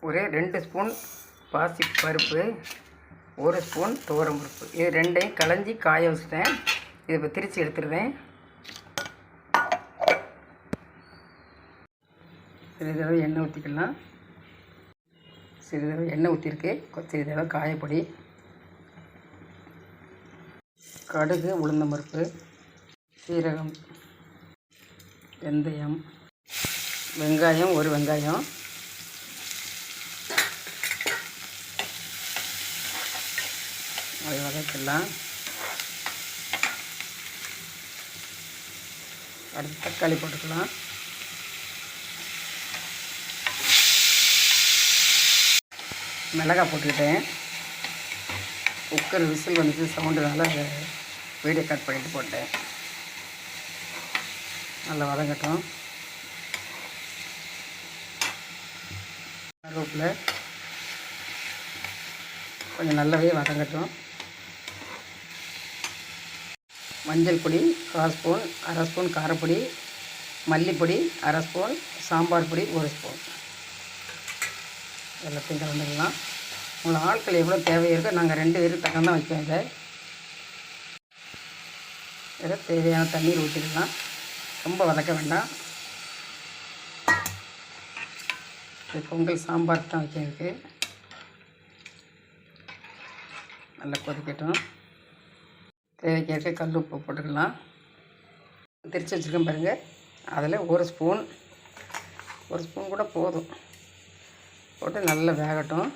ஒரு 2 ஸ்பூன் பாசி பருப்பு, 1 ஸ்பூன் துவரம் பருப்பு, இது ரெண்டையும் களைஞ்சி காய வச்சுட்டேன். இதை இப்போ திரித்து எடுத்துடுறேன். சிறிதளவு எண்ணெய் ஊற்றிக்கலாம். சிறிதளவு எண்ணெய் ஊற்றிருக்கு. சிறிதளவு காயப்பொடி, கடுகு, உளுந்தம் பருப்பு, சீரகம், வெந்தயம், வெங்காயம், ஒரு வெங்காயம், அதை வதக்கலாம். அடுத்து தக்காளி போட்டுக்கலாம். மிளகாய் போட்டுக்கிட்டேன். குக்கர் விசில் வந்துட்டு சவுண்டுனால வீடியோ கட் பண்ணிட்டு போட்டேன். நல்லா வதங்கட்டும். கருவேப்பிலை கொஞ்சம் நல்லாவே வதங்கட்டும். மஞ்சள் பொடி 1/4 ஸ்பூன், 1/2 ஸ்பூன் காரப்பொடி, மல்லிப்பொடி 1/2 ஸ்பூன், சாம்பார் பொடி 1 ஸ்பூன், எல்லாத்தையும் கலந்துக்கலாம். உங்களுக்கு ஆட்கள் எவ்வளோ தேவை இருக்கோ நாங்கள் 2 பேருக்கு தக்கம் தான் வைப்போம். இதை தேவையான தண்ணீர் ஊற்றிக்கலாம். ரொம்ப வதக்க வேண்டாம். இது பொங்கல் சாம்பார் தான் வைக்கிறதுக்கு. நல்லா கொதிக்கட்டும். தேவைக்கேற்ற கல் உப்பு போட்டுக்கலாம். திரிச்சு வச்சுருக்கேன் பாருங்கள். அதில் 1 ஸ்பூன் கூட போதும். போட்டு நல்லா வேகட்டும்.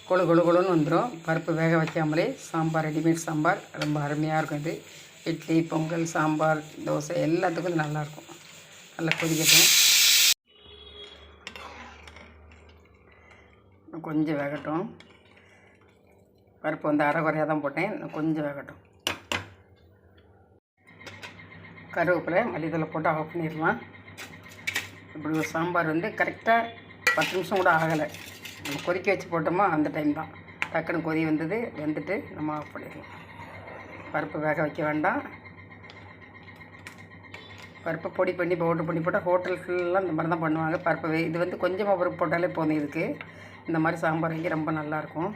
கொழு கொழு கொழுன்னு வந்துடும். பருப்பு வேக வைக்காமலே சாம்பார், ரெடிமேட் சாம்பார் ரொம்ப அருமையாக இருக்கும். இது இட்லி, பொங்கல், சாம்பார், தோசை எல்லாத்துக்கும் இது நல்லாயிருக்கும். நல்லா கொதிக்கட்டும். கொஞ்சம் வேகட்டும். பருப்பு வந்து அரை குறையாக தான் போட்டேன். கொஞ்சம் வேகட்டும். கருவேப்பிலை, மல்லித்தலை போட்டு ஆஃப் பண்ணிடலாம். இப்படி ஒரு சாம்பார் வந்து கரெக்டாக 10 நிமிஷம் கூட ஆகலை. நம்ம கொதிக்க வச்சு போட்டோமா அந்த டைம் தான் டக்குன்னு கொதி வந்தது. வெந்துட்டு நம்ம ஆஃப் பண்ணிடலாம். பருப்பு வேக வைக்க வேண்டாம். பருப்பு பொடி பண்ணி பவுடர் பண்ணி போட்டால் ஹோட்டல்ஸ்லாம் இந்த மாதிரி தான் பண்ணுவாங்க. பருப்பு இது வந்து கொஞ்சமாக பருப்பு போட்டாலே போதும். இதுக்கு இந்த மாதிரி சாம்பார் வைக்க ரொம்ப நல்லாயிருக்கும்.